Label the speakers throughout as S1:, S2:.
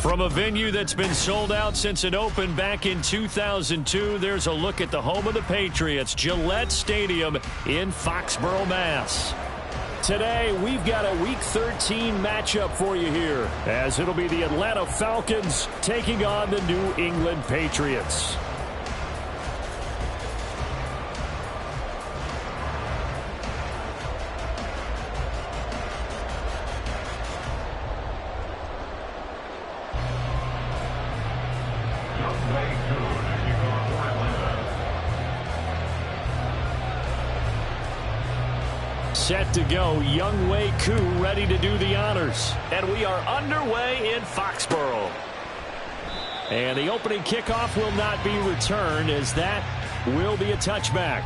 S1: From a venue that's been sold out since it opened back in 2002, there's a look at the home of the Patriots, Gillette Stadium in Foxborough, Mass. Today, we've got a Week 13 matchup for you here, as it'll be the Atlanta Falcons taking on the New England Patriots. Set to go, Young Wei Koo ready to do the honors. And we are underway in Foxborough. And the opening kickoff will not be returned, as that will be a touchback.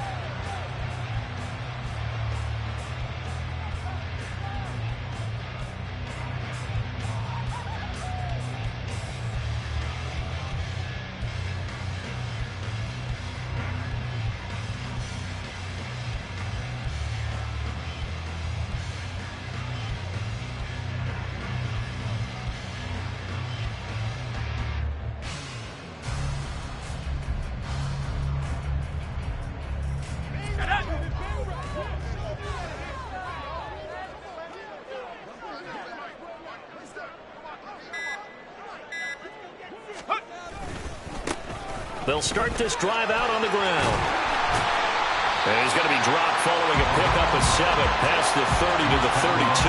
S1: They'll start this drive out on the ground. And he's going to be dropped following a pickup of 7 past the 30 to the 32.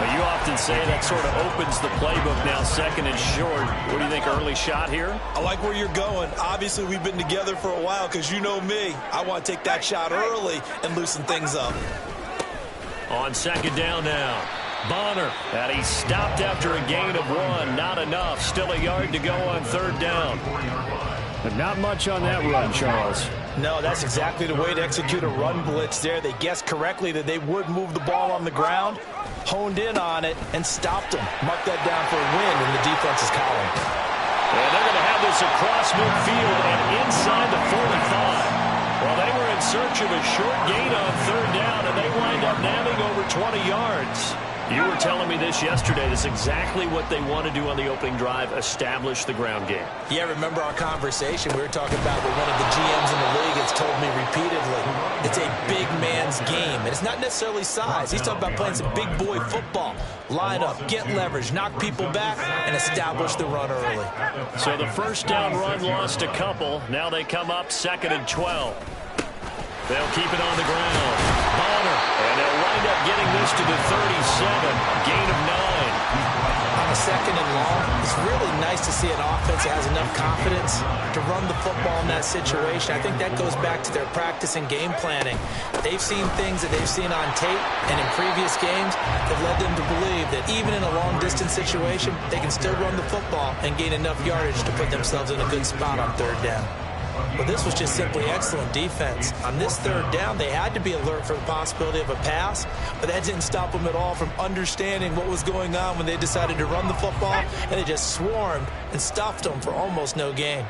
S1: But you often say that sort of opens the playbook now, second and short. What do you think, early shot here?
S2: I like where you're going. Obviously, we've been together for a while because you know me. I want to take that shot early and loosen things up.
S1: On second down now. Bonner, and he stopped after a gain of 1. Not enough. Still a yard to go on third down. But not much on that run, Charles.
S2: No, that's exactly the way to execute a run blitz there. They guessed correctly that they would move the ball on the ground, honed in on it, and stopped them. Mark that down for a win in the defense's column.
S1: And they're going to have this across midfield and inside the 45. Well, they were in search of a short gain on third down, and they wind up nabbing over 20 yards. You were telling me this yesterday. This is exactly what they want to do on the opening drive, establish the ground game.
S2: Yeah, remember our conversation? We were talking about what one of the GMs in the league has told me repeatedly. It's a big man's game, and it's not necessarily size. He's talking about playing some big boy football. Line up, get leverage, knock people back, and establish the run early.
S1: So the first down run lost a couple. Now they come up 2nd and 12. They'll keep it on the ground. Bonner, and they'll wind up getting this to the 37, gain of 9.
S2: On a 2nd and long, it's really nice to see an offense that has enough confidence to run the football in that situation. I think that goes back to their practice and game planning. They've seen things that they've seen on tape and in previous games that led them to believe that even in a long-distance situation, they can still run the football and gain enough yardage to put themselves in a good spot on third down. But this was just simply excellent defense. On this third down, they had to be alert for the possibility of a pass, but that didn't stop them at all from understanding what was going on when they decided to run the football, and they just swarmed and stuffed them for almost no gain.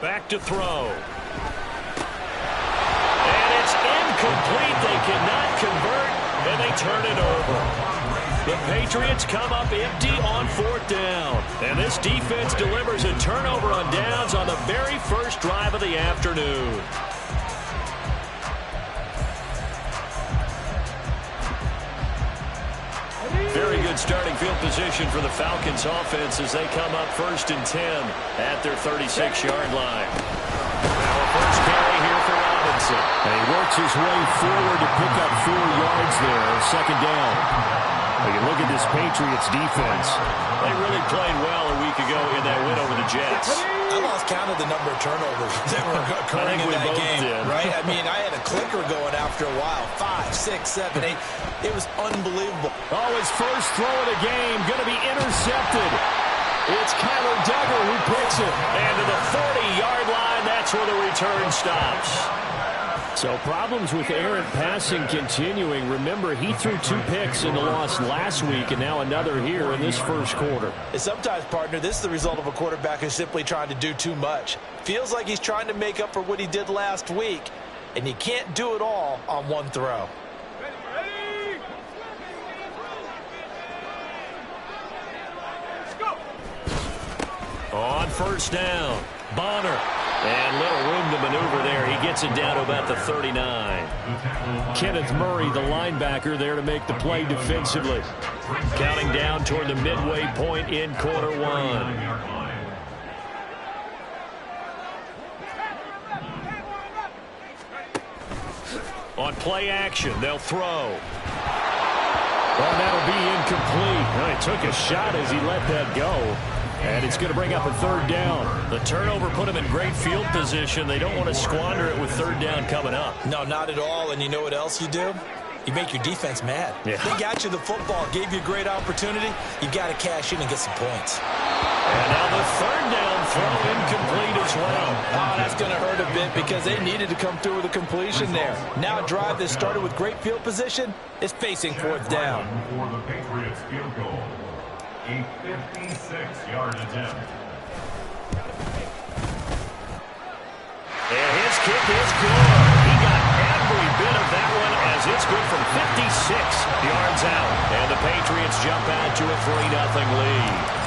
S1: Back to throw. And it's incomplete. They cannot convert, and they turn it over. The Patriots come up empty on 4th down. And this defense delivers a turnover on downs on the very first drive of the afternoon. Very good starting field position for the Falcons offense as they come up 1st and 10 at their 36-yard line. Now a first carry here for Robinson. And he works his way forward to pick up 4 yards there, 2nd down. You can look at this Patriots defense. They really played well a week ago in that win over the Jets.
S2: I lost count of the number of turnovers that were occurring in that game, right? I mean, I had a clicker going after a while. 5, 6, 7, 8. It was unbelievable.
S1: Oh, his first throw of the game going to be intercepted. It's Kyler Duggar who picks it. And to the 40-yard line, that's where the return stops. So problems with errant passing continuing. Remember, he threw 2 picks in the loss last week, and now another here in this first quarter.
S2: And sometimes, partner, this is the result of a quarterback who's simply trying to do too much. Feels like he's trying to make up for what he did last week, and you can't do it all on one throw.
S1: On first down, Bonner. And little room to maneuver there. He gets it down to about the 39. Kenneth Murray, the linebacker, there to make the play defensively. Counting down toward the midway point in quarter one. On play action, they'll throw. Well, that'll be incomplete. Well, he took a shot as he let that go. And it's going to bring up a third down. The turnover put him in great field position. They don't want to squander it with third down coming up.
S2: No, not at all. And you know what else you do? You make your defense mad.
S1: Yeah.
S2: They got you the football, gave you a great opportunity. You've got to cash in and get some points.
S1: And now the third down throw incomplete as well.
S2: Oh, that's going to hurt a bit because they needed to come through with a completion there. Now a drive that started with great field position is facing fourth down.
S3: For the Patriots field goal. A 56-yard attempt.
S1: And his kick is good. He got every bit of that one as it's good from 56 yards out. And the Patriots jump out to a 3-0 lead.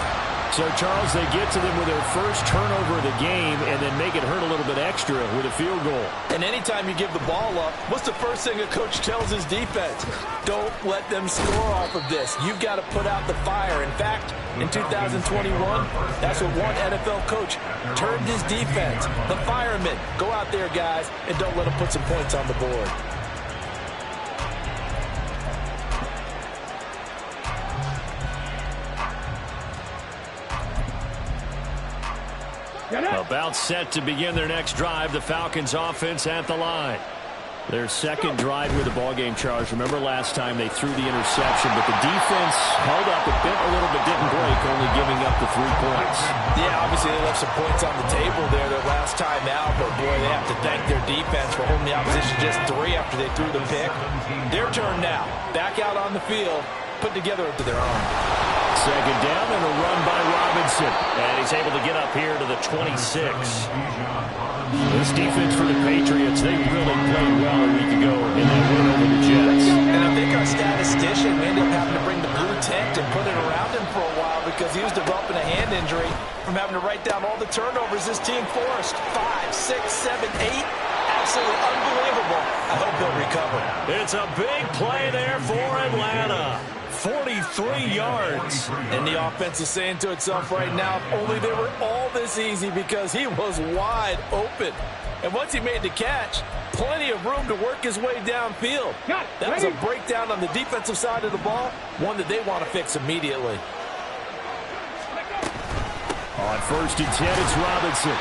S1: So, Charles, they get to them with their first turnover of the game and then make it hurt a little bit extra with a field goal.
S2: And anytime you give the ball up, what's the first thing a coach tells his defense? Don't let them score off of this. You've got to put out the fire. In fact, in 2021, that's what one NFL coach termed his defense. The firemen. Go out there, guys, and don't let them put some points on the board.
S1: About set to begin their next drive, the Falcons offense at the line. Their second drive with the ballgame, Charles. Remember last time they threw the interception, but the defense held up a bit, a little bit didn't break, only giving up the 3 points.
S2: Yeah, obviously they left some points on the table there their last time out, but boy, they have to thank their defense for holding the opposition just 3 after they threw the pick. Their turn now. Back out on the field, put together to their own.
S1: Second down and a run by Robinson. And he's able to get up here to the 26. This defense for the Patriots, they really played well a week ago in that win over the Jets.
S2: And I think our statistician ended up having to bring the blue tent and put it around him for a while because he was developing a hand injury from having to write down all the turnovers this team forced. 5, 6, 7, 8. Absolutely unbelievable. I hope he'll recover.
S1: It's a big play there for Atlanta. 43 yards.
S2: And the offense is saying to itself right now, if only they were all this easy because he was wide open. And once he made the catch, plenty of room to work his way downfield. That was a breakdown on the defensive side of the ball, one that they want to fix immediately.
S1: On first and 10, it's Robinson.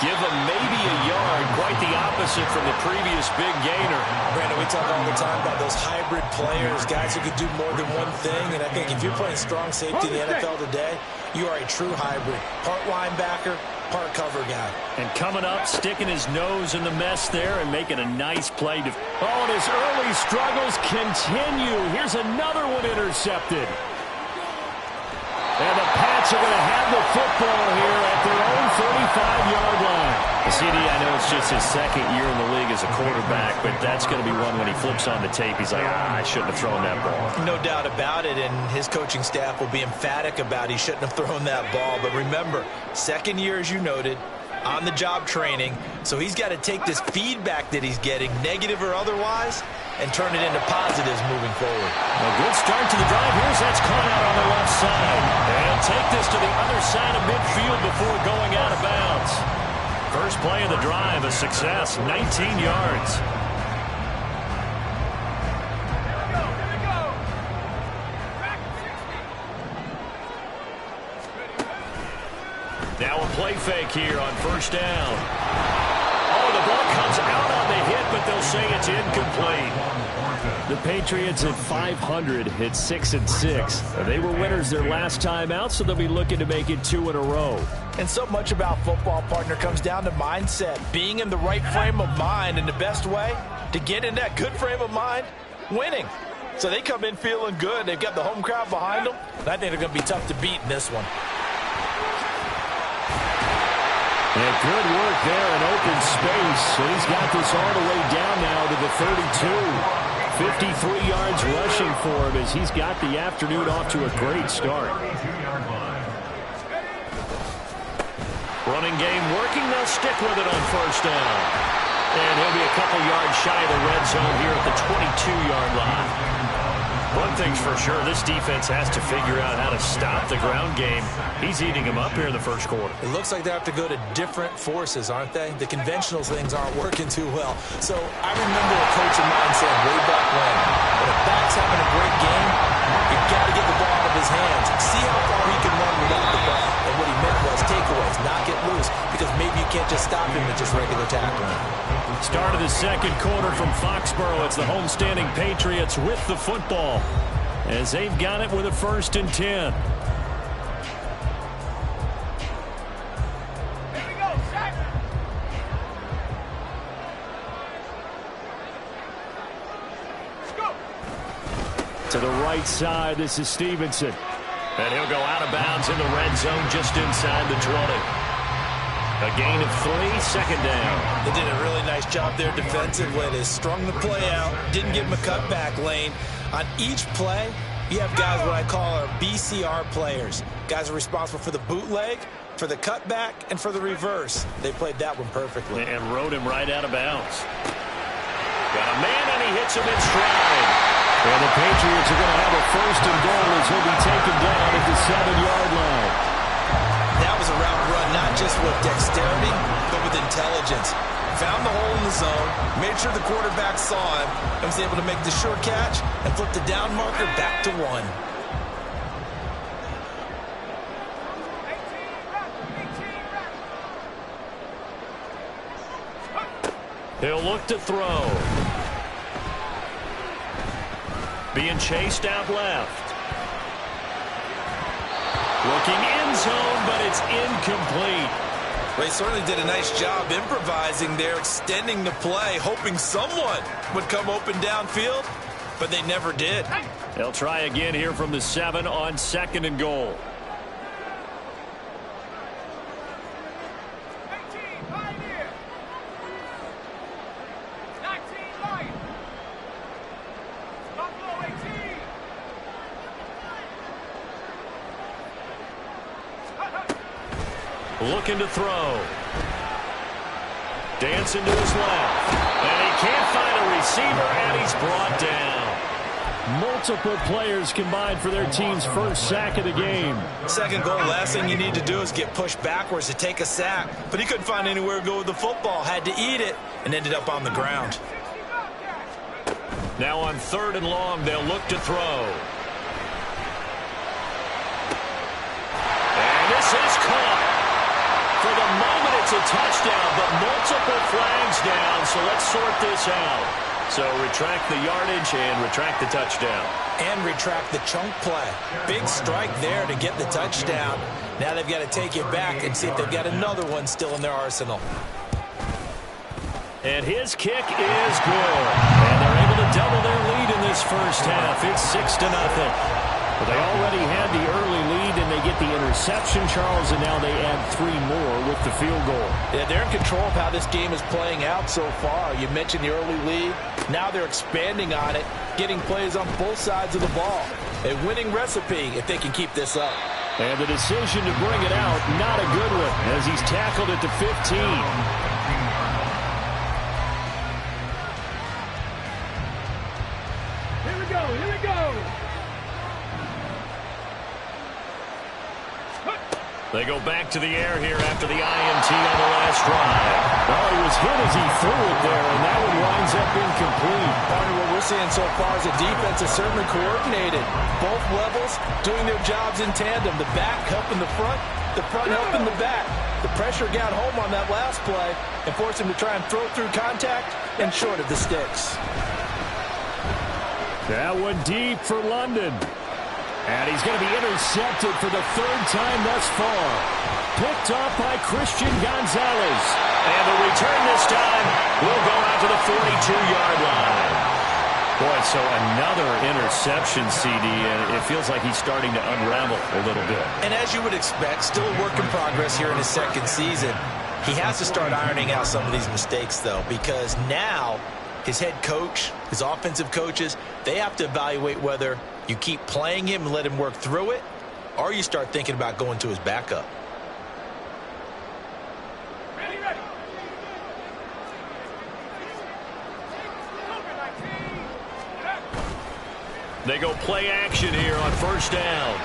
S1: Give him maybe a yard, quite the opposite from the previous big gainer.
S2: Brandon, we talk all the time about those hybrid players, guys who can do more than one thing. And I think if you're playing strong safety in the NFL today, you are a true hybrid. Part linebacker, part cover guy.
S1: And coming up, sticking his nose in the mess there and making a nice play. Oh, and his early struggles continue. Here's another one intercepted. And the Pats are going to have the football here at their own 35-yard line. CD, I know it's just his second year in the league as a quarterback, but that's going to be one when he flips on the tape. He's like, I shouldn't have thrown that ball.
S2: No doubt about it, and his coaching staff will be emphatic about he shouldn't have thrown that ball. But remember, second year, as you noted, on-the-job training, so he's got to take this feedback that he's getting, negative or otherwise, and turn it into positives moving forward.
S1: A good start to the drive. Here's that's caught out on the left side. And take this to the other side of midfield before going out of bounds. First play of the drive, a success, 19 yards. Now a play fake here on first down. Oh, the ball comes out on the hit, but they'll say it's incomplete. The Patriots at 500 hit 6-6. They were winners their last time out, so they'll be looking to make it 2 in a row.
S2: And so much about football, partner, comes down to mindset. Being in the right frame of mind, and the best way to get in that good frame of mind, winning. So they come in feeling good. They've got the home crowd behind them. And I think they're going to be tough to beat in this one.
S1: And good work there in open space. And he's got this all the way down now to the 32. 53 yards rushing for him as he's got the afternoon off to a great start. Running game working. They'll stick with it on first down. And he'll be a couple yards shy of the red zone here at the 22-yard line. One thing's for sure, this defense has to figure out how to stop the ground game. He's eating them up here in the first quarter.
S2: It looks like they have to go to different forces, aren't they? The conventional things aren't working too well. So I remember a coach of mine saying way back when a back's having a great game, you've got to get the ball out of his hands. See how far he can run without the ball. And what he meant was takeaways, not get loose, because maybe you can't just stop him with just regular tackling.
S1: Start of the second quarter from Foxborough. It's the homestanding Patriots with the football as they've got it with a 1st and 10. To the right side, this is Stevenson. And he'll go out of bounds in the red zone just inside the 20. A gain of 3, 2nd down.
S2: They did a really nice job there defensively. They strung the play out, didn't give him a cutback lane. On each play, you have guys what I call our BCR players. Guys are responsible for the bootleg, for the cutback, and for the reverse. They played that one perfectly.
S1: And rode him right out of bounds. Got a man, and he hits him in stride. And the Patriots are going to have a 1st and goal as he'll be taken down at the 7-yard line.
S2: That was a route run, not just with dexterity, but with intelligence. Found the hole in the zone, made sure the quarterback saw him, and was able to make the sure catch and flip the down marker back to 1.
S1: He'll look to throw. Being chased out left. Looking end zone, but it's incomplete.
S2: They certainly did a nice job improvising there, extending the play, hoping someone would come open downfield, but they never did.
S1: They'll try again here from the 7 on 2nd and goal. Looking to throw. Dancing to his left. And he can't find a receiver, and he's brought down. Multiple players combined for their team's 1st sack of the game.
S2: 2nd goal, last thing you need to do is get pushed backwards to take a sack. But he couldn't find anywhere to go with the football. Had to eat it and ended up on the ground.
S1: Now on 3rd and long, they'll look to throw. And this is caught. For the moment, it's a touchdown, but multiple flags down, so let's sort this out. So retract the yardage and retract the touchdown.
S2: And retract the chunk play. Big strike there to get the touchdown. Now they've got to take it back and see if they've got another one still in their arsenal.
S1: And his kick is good. And they're able to double their lead in this first half. It's 6-0. Well, they already had the early lead, and they get the interception, Charles, and now they add 3 more with the field goal.
S2: Yeah, they're in control of how this game is playing out so far. You mentioned the early lead. Now they're expanding on it, getting plays on both sides of the ball. A winning recipe if they can keep this up.
S1: And the decision to bring it out, not a good one, as he's tackled at the 15.
S4: Here we go.
S1: They go back to the air here after the INT on the last drive. Well, he was hit as he threw it there, and that one winds up incomplete.
S2: Partner, what we're seeing so far is the defense is certainly coordinated. Both levels doing their jobs in tandem. The back helping the front helping the back. The pressure got home on that last play and forced him to try and throw through contact and short of the sticks.
S1: That one deep for London. And he's going to be intercepted for the 3rd time thus far. Picked off by Christian Gonzalez. And the return this time will go out to the 42-yard line. Boy, so another interception, CD, and it feels like he's starting to unravel a little bit.
S2: And as you would expect, still a work in progress here in his 2nd season. He has to start ironing out some of these mistakes, though, because now his head coach, his offensive coaches, they have to evaluate whether you keep playing him and let him work through it, or you start thinking about going to his backup.
S1: They go play action here on first down.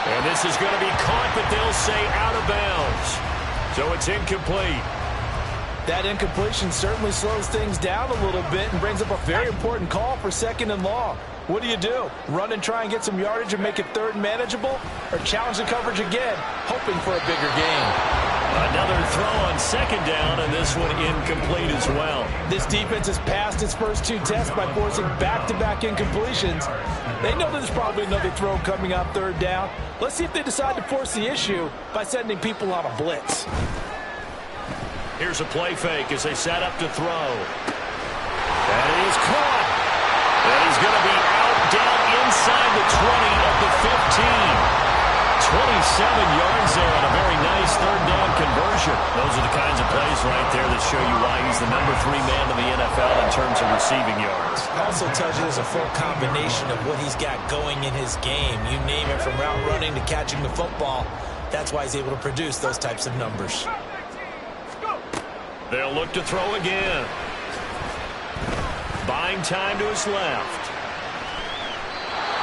S1: And this is going to be caught, but they'll say out of bounds. So it's incomplete.
S2: That incompletion certainly slows things down a little bit and brings up a very important call for second and long. What do? Run and try and get some yardage and make it third and manageable? Or challenge the coverage again, hoping for a bigger gain?
S1: Another throw on second down, and this one incomplete as well.
S2: This defense has passed its first two tests by forcing back-to-back incompletions. They know there's probably another throw coming on third down. Let's see if they decide to force the issue by sending people on a blitz.
S1: Here's a play fake as they set up to throw. That is caught. And he's going to be out down inside the 20 at the 15. 27 yards there on a very nice third down conversion. Those are the kinds of plays right there that show you why he's the number 3 man in the NFL in terms of receiving yards.
S2: Also tells you there's a full combination of what he's got going in his game. You name it, from route running to catching the football. That's why he's able to produce those types of numbers.
S1: They'll look to throw again. Buying time to his left.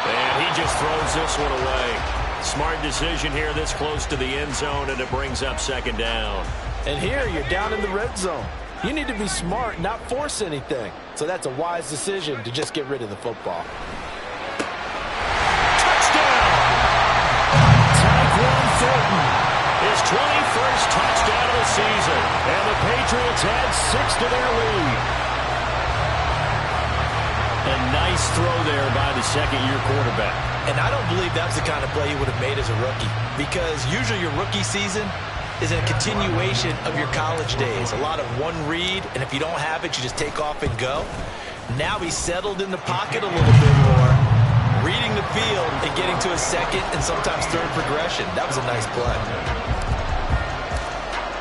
S1: And he just throws this one away. Smart decision here this close to the end zone, and it brings up second down.
S2: And here you're down in the red zone. You need to be smart, not force anything. So that's a wise decision to just get rid of the football.
S1: Touchdown! Tyquan Thornton. His 21st touchdown of the season. And the Patriots add 6 to their lead. A nice throw there by the second-year quarterback.
S2: And I don't believe that's the kind of play he would have made as a rookie. Because usually your rookie season is a continuation of your college days. A lot of one read, and if you don't have it, you just take off and go. Now he's settled in the pocket a little bit more, reading the field and getting to a second and sometimes third progression. That was a nice play.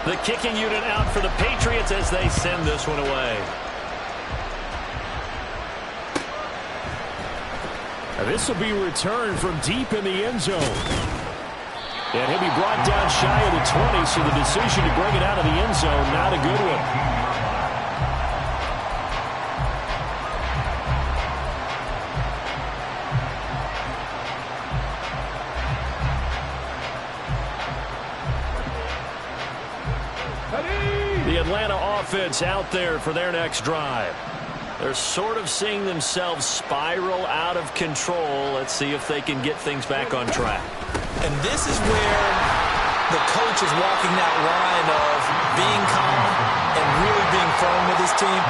S1: The kicking unit out for the Patriots as they send this one away. And this will be returned from deep in the end zone. And he'll be brought down shy of the 20, so the decision to bring it out of the end zone, not a good one. The Atlanta offense out there for their next drive. They're sort of seeing themselves spiral out of control. Let's see if they can get things back on track.
S2: And this is where the coach is walking that line of being calm and really being firm with his team.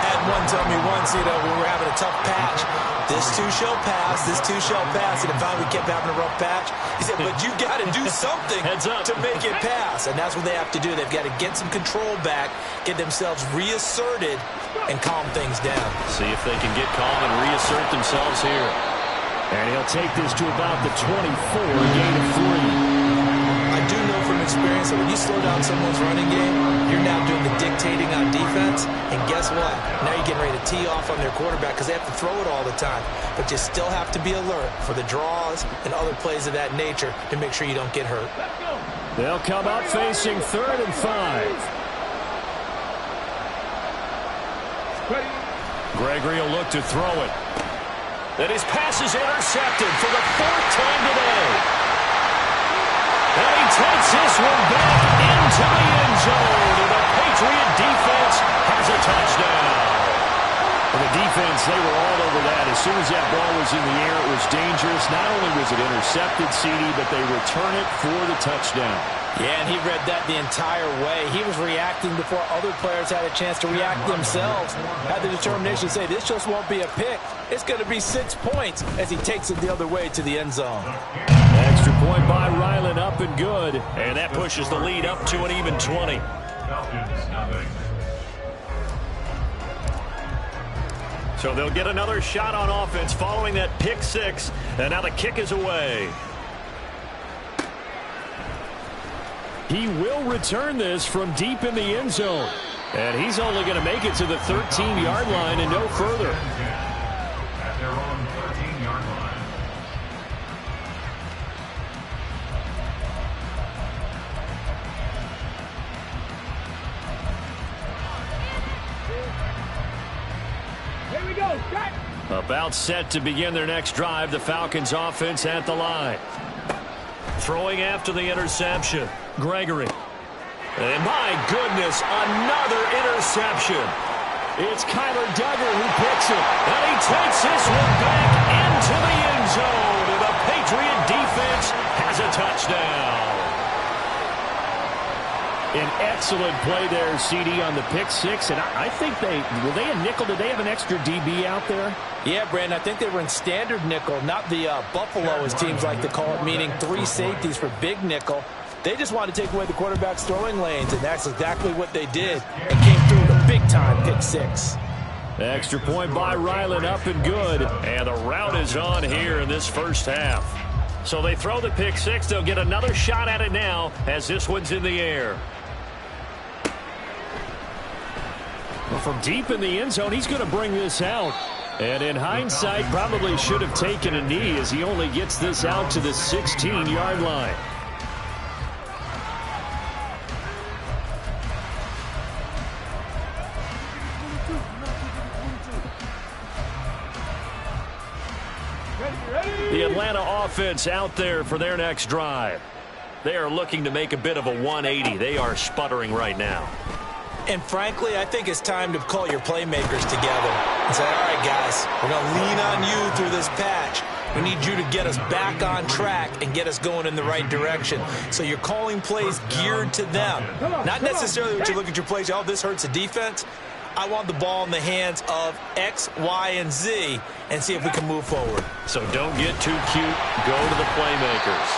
S2: Had one tell me once, when we were having a tough patch, this too shall pass, this too shall pass. And if we kept having a rough patch, he said, but you got to do something to make it pass. And that's what they have to do. They've got to get some control back, get themselves reasserted, and calm things down.
S1: See if they can get calm and reassert themselves here. And he'll take this to about the 24, gain of 3.
S2: I do know from experience that when you slow down someone's running game, you're now doing the dictating on defense. And guess what? Now you're getting ready to tee off on their quarterback because they have to throw it all the time. But you still have to be alert for the draws and other plays of that nature to make sure you don't get hurt.
S1: They'll come out facing 3rd and 5. Gregory will look to throw it. And his pass is intercepted for the 4th time today. And he takes this one back into the end zone. And the Patriot defense has a touchdown. And the defense, they were all over that. As soon as that ball was in the air, it was dangerous. Not only was it intercepted, CD, but they return it for the touchdown.
S2: Yeah, and he read that the entire way. He was reacting before other players had a chance to react themselves. Had the determination to say, this just won't be a pick. It's going to be 6 points as he takes it the other way to the end zone.
S1: Extra point by Ryland, up and good. And that pushes the lead up to an even 20. So they'll get another shot on offense following that pick 6. And now the kick is away. He will return this from deep in the end zone. And he's only going to make it to the 13-yard line and no further.
S3: At their own 13-yard line.
S4: Here we go. Shot.
S1: About set to begin their next drive, the Falcons offense at the line. Throwing after the interception, Gregory. And my goodness, another interception. It's Kyler Duggar who picks it, and he takes this one back into the end zone, and the Patriot defense has a touchdown. An excellent play there, CD, on the pick six, and I think were they a nickel? Did they have an extra DB out there?
S2: Yeah, Brandon, I think they were in standard nickel, not the Buffalo, as teams like to call it, meaning 3 safeties for big nickel. They just wanted to take away the quarterback's throwing lanes, and that's exactly what they did. And came through with a big-time pick six.
S1: Extra point by Ryland, up and good. And the route is on here in this first half. So they throw the pick six. They'll get another shot at it now as this one's in the air. Well, from deep in the end zone, he's going to bring this out. And in hindsight, probably should have taken a knee as he only gets this out to the 16-yard line. The Atlanta offense out there for their next drive. They are looking to make a bit of a 180. They are sputtering right now.
S2: And frankly, I think it's time to call your playmakers together and say, all right, guys, we're going to lean on you through this patch. We need you to get us back on track and get us going in the right direction. So you're calling plays geared to them. Not necessarily when you look at your plays, oh, this hurts the defense. I want the ball in the hands of X, Y, and Z and see if we can move forward.
S1: So don't get too cute. Go to the playmakers.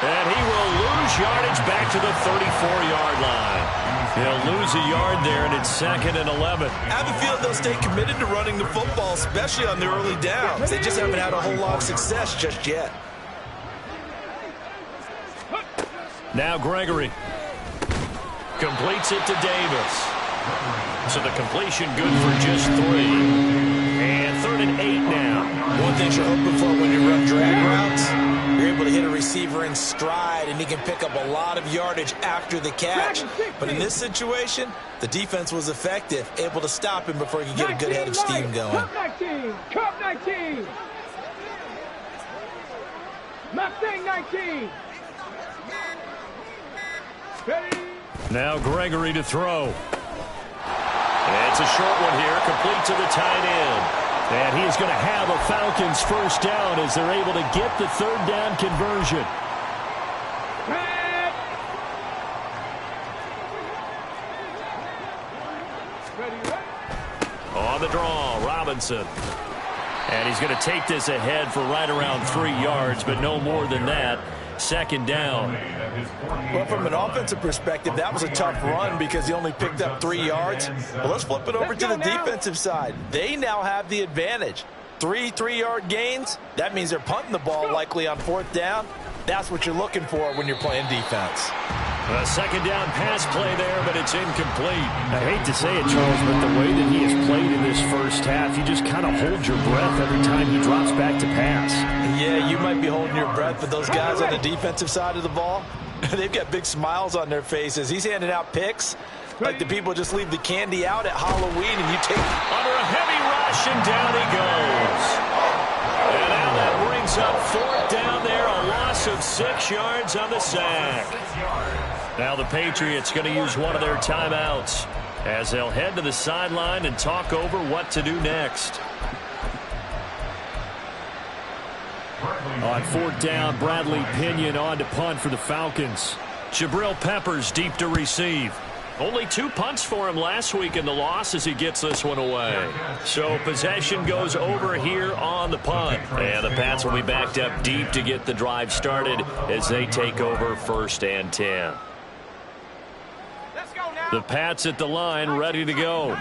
S1: And he will lose yardage back to the 34-yard line. He'll lose a yard there, and it's 2nd and 11.
S2: I have a feeling they'll stay committed to running the football, especially on the early downs. They just haven't had a whole lot of success just yet.
S1: Now Gregory completes it to Davis. So the completion good for just 3. And 3rd and 8 now.
S2: One thing you're hoping for when you run drag routes, you're able to hit a receiver in stride, and he can pick up a lot of yardage after the catch. But in this situation, the defense was effective, able to stop him before he could get a good head of steam going.
S4: Cup 19! Cup 19! Mustang 19! Ready?
S1: Now Gregory to throw. And it's a short one here, complete to the tight end. And he is going to have a Falcons first down as they're able to get the 3rd down conversion. On the draw, Robinson. And he's going to take this ahead for right around 3 yards, but no more than that. 2nd down.
S2: Well, from an offensive perspective, that was a tough run because he only picked up 3 yards. But let's flip it over to the defensive side. They now have the advantage. 3 3-yard gains. That means they're punting the ball likely on 4th down. That's what you're looking for when you're playing defense.
S1: A 2nd down pass play there, but it's incomplete. I hate to say it, Charles, but the way that he has played in this first half, you just kind of hold your breath every time he drops back to pass.
S2: Yeah, you might be holding your breath, but those guys on the defensive side of the ball, they've got big smiles on their faces. He's handing out picks like the people just leave the candy out at Halloween, and you take
S1: under a heavy rush, and down he goes. And now that brings up 4th down there, a loss of 6 yards on the sack. Now the Patriots going to use one of their timeouts as they'll head to the sideline and talk over what to do next. On 4th down, Bradley Pinion on to punt for the Falcons. Jabril Peppers deep to receive. Only 2 punts for him last week in the loss as he gets this one away. So possession goes over here on the punt. And the Pats will be backed up deep to get the drive started as they take over 1st and 10. The Pats at the line, ready to go.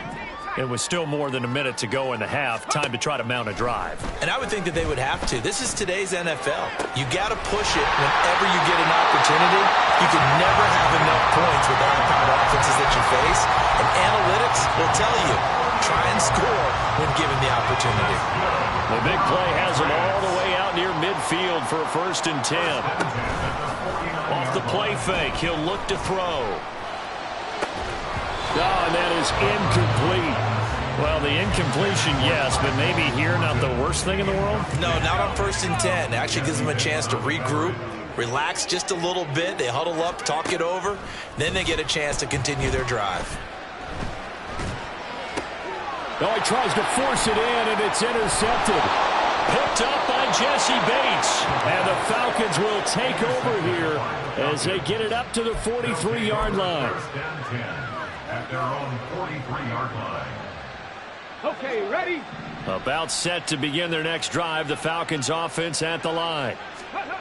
S1: It was still more than a minute to go in the half. Time to try to mount a drive.
S2: And I would think that they would have to. This is today's NFL. You got to push it whenever you get an opportunity. You can never have enough points with the high-powered offenses that you face. And analytics will tell you, try and score when given the opportunity.
S1: The big play has him all the way out near midfield for a 1st and 10. Off the play fake, he'll look to throw. Oh, and that is incomplete. Well, the incompletion, yes, but maybe here not the worst thing in the world?
S2: No, not on 1st and 10. It actually gives them a chance to regroup, relax just a little bit. They huddle up, talk it over. Then they get a chance to continue their drive.
S1: Oh, he tries to force it in, and it's intercepted. Picked up by Jesse Bates. And the Falcons will take over here as they get it up to the 43-yard line.
S3: First and 10 at their own 43-yard line.
S4: Okay, ready?
S1: About set to begin their next drive, the Falcons offense at the line.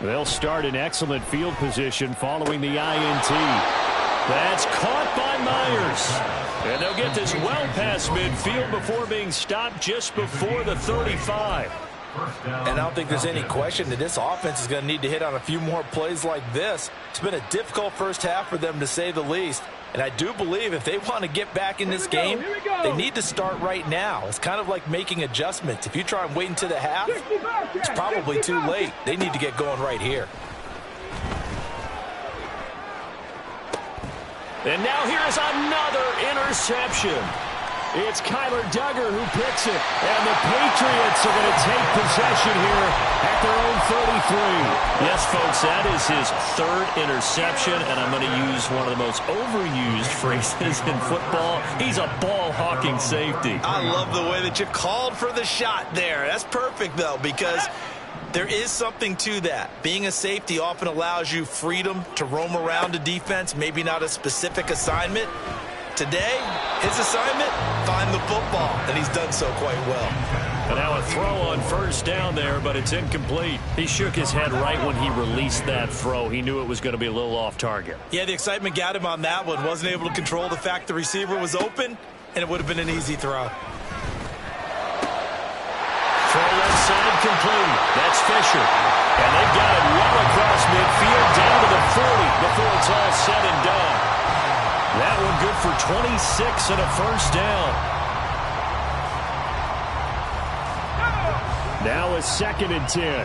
S1: They'll start in excellent field position following the INT. That's caught by Myers. And they'll get this well past midfield before being stopped just before the 35.
S2: And I don't think there's any question that this offense is going to need to hit on a few more plays like this. It's been a difficult first half for them, to say the least. And I do believe if they want to get back in this game, they need to start right now. It's kind of like making adjustments. If you try and wait until the half, it's probably too late. They need to get going right here.
S1: And now here's another interception. It's Kyler Duggar who picks it. And the Patriots are going to take possession here at their own 33. Yes, folks, that is his 3rd interception. And I'm going to use one of the most overused phrases in football. He's a ball-hawking safety.
S2: I love the way that you called for the shot there. That's perfect, though, because there is something to that. Being a safety often allows you freedom to roam around a defense, maybe not a specific assignment. Today, his assignment, find the football, and he's done so quite well.
S1: And now a throw on 1st down there, but it's incomplete. He shook his head right when he released that throw. He knew it was going to be a little off target.
S2: Yeah, the excitement got him on that one. Wasn't able to control the fact the receiver was open, and it would have been an easy throw.
S1: Throw left side complete. That's Fisher. And they've got it well across midfield down to the 40 before it's all said and done. That one good for 26 and a 1st down. Now a 2nd and 10.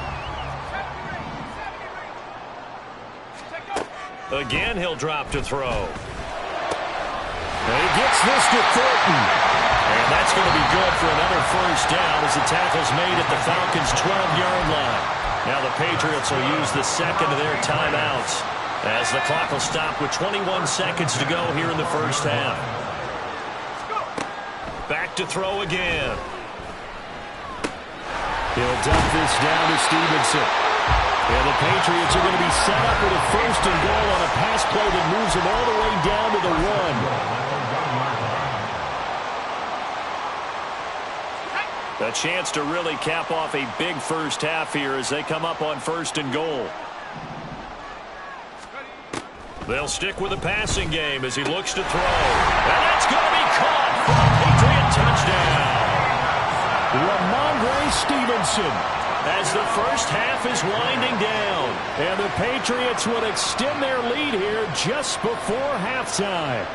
S1: Again, he'll drop to throw. And he gets this to Thornton. And that's going to be good for another 1st down as the tackle's made at the Falcons' 12-yard line. Now the Patriots will use the 2nd of their timeouts as the clock will stop with 21 seconds to go here in the 1st half. Back to throw again. He'll dump this down to Stevenson. And the Patriots are going to be set up with a 1st and goal on a pass play that moves them all the way down to the 1. A chance to really cap off a big 1st half here as they come up on 1st and goal. They'll stick with the passing game as he looks to throw. And that's going to be caught for a Patriot touchdown. Ramondre Stevenson as the 1st half is winding down. And the Patriots would extend their lead here just before halftime.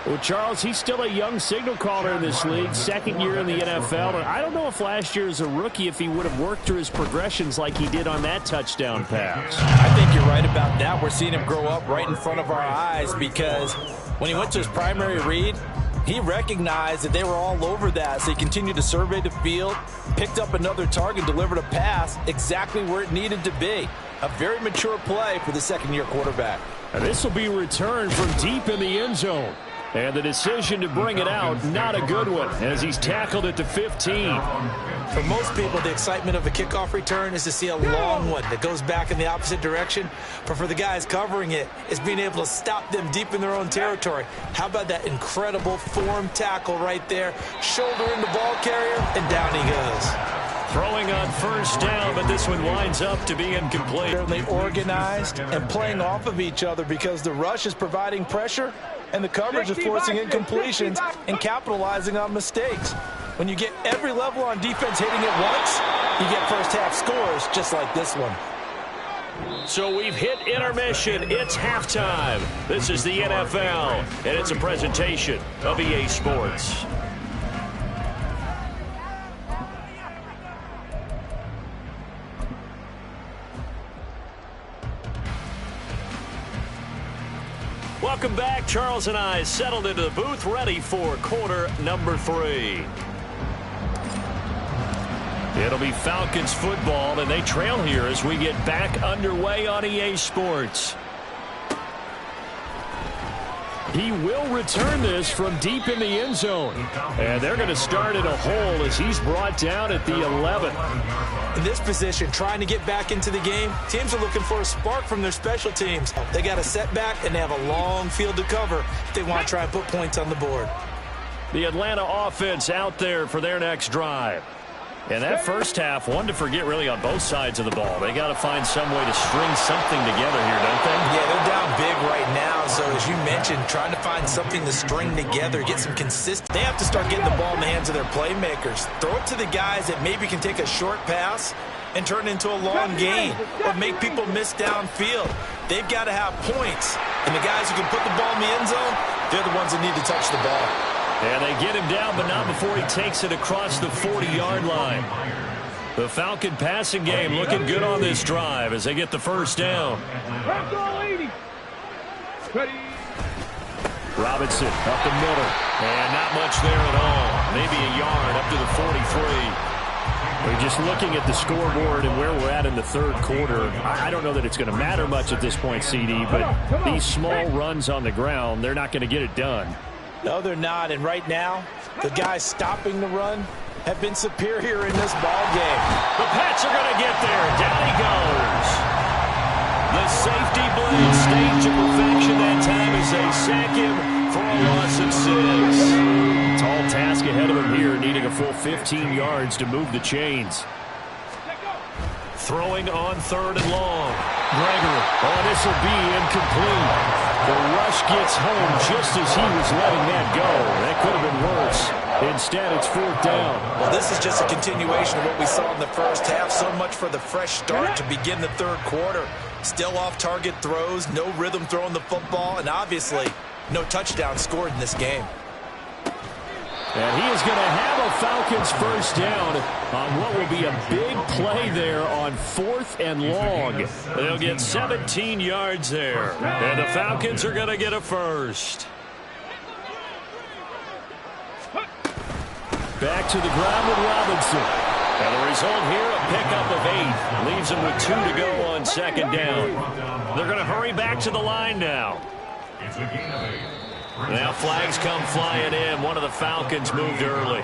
S1: Well, Charles, he's still a young signal caller in this league, 2nd year in the NFL. And I don't know if last year as a rookie, if he would have worked through his progressions like he did on that touchdown pass.
S2: I think you're right about that. We're seeing him grow up right in front of our eyes because when he went to his primary read, he recognized that they were all over that. So he continued to survey the field, picked up another target, delivered a pass exactly where it needed to be. A very mature play for the 2nd-year quarterback.
S1: And this will be returned from deep in the end zone. And the decision to bring it out, not a good one, as he's tackled at the 15.
S2: For most people, the excitement of a kickoff return is to see a long one that goes back in the opposite direction. But for the guys covering it, it's being able to stop them deep in their own territory. How about that incredible form tackle right there? Shoulder in the ball carrier, and down he goes.
S1: Throwing on 1st down, but this one winds up to be incomplete.
S2: Certainly organized and playing off of each other because the rush is providing pressure and the coverage is forcing incompletions and capitalizing on mistakes. When you get every level on defense hitting it once, you get 1st half scores just like this one.
S1: So we've hit intermission. It's halftime. This is the NFL, and it's a presentation of EA Sports. Welcome back. Charles and I settled into the booth, ready for quarter number 3. It'll be Falcons football, and they trail here as we get back underway on EA Sports. He will return this from deep in the end zone. And they're going to start at a hole as he's brought down at the 11.
S2: In this position, trying to get back into the game, teams are looking for a spark from their special teams. They got a setback, and they have a long field to cover if they want to try and put points on the board.
S1: The Atlanta offense out there for their next drive. And that first half, one to forget really on both sides of the ball. They got to find some way to string something together here, don't they?
S2: Yeah, they're down big right now. So as you mentioned, trying to find something to string together, get some consistency. They have to start getting the ball in the hands of their playmakers. Throw it to the guys that maybe can take a short pass and turn it into a long gain or make people miss downfield. They've got to have points. And the guys who can put the ball in the end zone, they're the ones that need to touch the ball.
S1: And they get him down, but not before he takes it across the 40-yard line. The Falcon passing game looking good on this drive as they get the first down. Robinson up the middle. And not much there at all. Maybe a yard up to the 43. We're just looking at the scoreboard and where we're at in the third quarter. I don't know that it's going to matter much at this point, CD, but these small runs on the ground, they're not going to get it done.
S2: No, they're not. And right now, the guys stopping the run have been superior in this ball game.
S1: The Pats are going to get there. Down he goes. The safety blitz staged to perfection that time as they sack him for a loss of 6. Tall task ahead of him here, needing a full 15 yards to move the chains. Throwing on 3rd and long. Gregory. Oh, this will be incomplete. The rush gets home just as he was letting that go. That could have been worse. Instead, it's 4th down.
S2: Well, this is just a continuation of what we saw in the first half. So much for the fresh start to begin the third quarter. Still off-target throws, no rhythm throwing the football, and obviously no touchdown scored in this game.
S1: And he is going to have a Falcons first down on what will be a big play there on 4th and long. They'll get 17 yards there. And the Falcons are going to get a first. Back to the ground with Robinson. And the result here, a pickup of 8. Leaves them with 2 to go on 2nd down. They're going to hurry back to the line now.
S3: It's a gain of 8.
S1: Now flags come flying in. One of the Falcons moved early.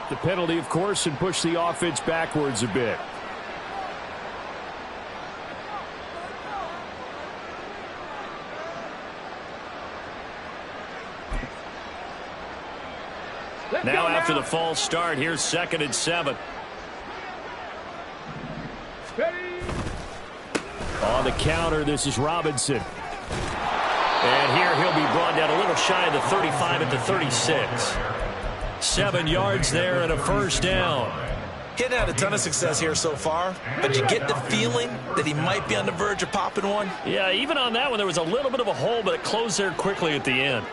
S1: The penalty, of course, and push the offense backwards a bit. Now after the false start, here's 2nd and 7. On the counter, this is Robinson. And here he'll be brought down a little shy of the 35 at the 36. 7 yards there and a first down.
S2: He hadn't had a ton of success here so far, but you get the feeling that he might be on the verge of popping one.
S1: Yeah, even on that one, there was a little bit of a hole, but it closed there quickly at the end.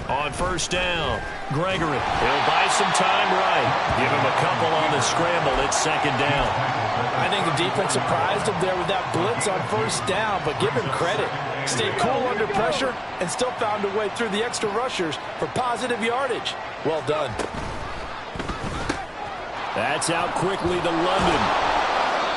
S1: On first down, Gregory. He'll buy some time right. Give him a couple on the scramble. It's 2nd down.
S2: I think the defense surprised him there with that blitz on first down, but give him credit. Stayed cool under pressure and still found a way through the extra rushers for positive yardage. Well done.
S1: That's out quickly to London.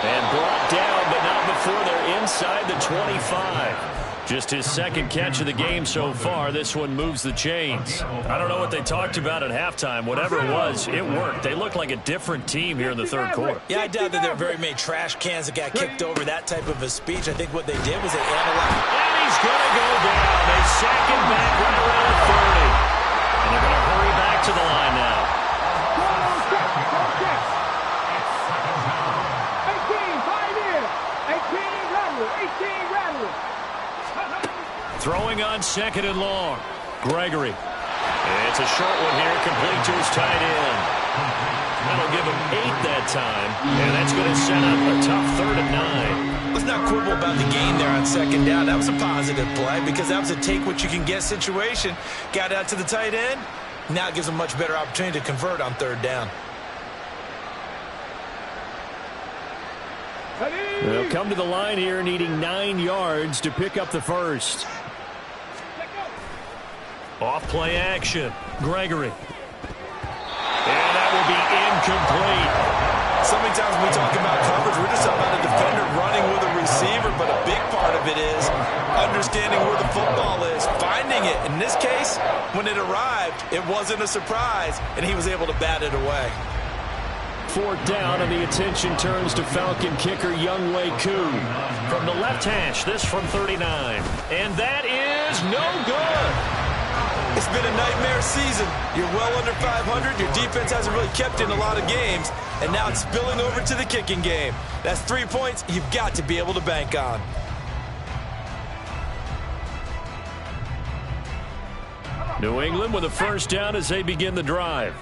S1: And brought down, but not before they're inside the 25. Just his second catch of the game so far. This one moves the chains. I don't know what they talked about at halftime. Whatever it was, it worked. They look like a different team here in the third quarter.
S2: Yeah, I doubt that there are very many trash cans that got kicked over that type of a speech. I think what they did was they analyzed.
S1: And he's going to go down. They sack him back right around 30. And they're going to hurry back to the line now.
S4: 18 rattler.
S1: Throwing on second and long. Gregory. It's a short one here, complete to his tight end. That'll give him 8 that time, and that's going to set up a tough 3rd and 9.
S2: Let's not quibble about the gain there on second down. That was a positive play because that was a take-what-you-can-get situation. Got out to the tight end. Now it gives him a much better opportunity to convert on 3rd down.
S1: They'll come to the line here needing 9 yards to pick up the first. Off play action. Gregory. And that will be incomplete.
S2: So many times when we talk about coverage, we're just talking about a defender running with a receiver, but a big part of it is understanding where the football is, finding it. In this case, when it arrived, it wasn't a surprise, and he was able to bat it away.
S1: 4th down, and the attention turns to Falcon kicker Younghoe Koo. From the left hash, this from 39. And that is no good.
S2: It's been a nightmare season. You're well under 500. Your defense hasn't really kept in a lot of games, and now it's spilling over to the kicking game. That's 3 points you've got to be able to bank on.
S1: New England with a first down as they begin the drive.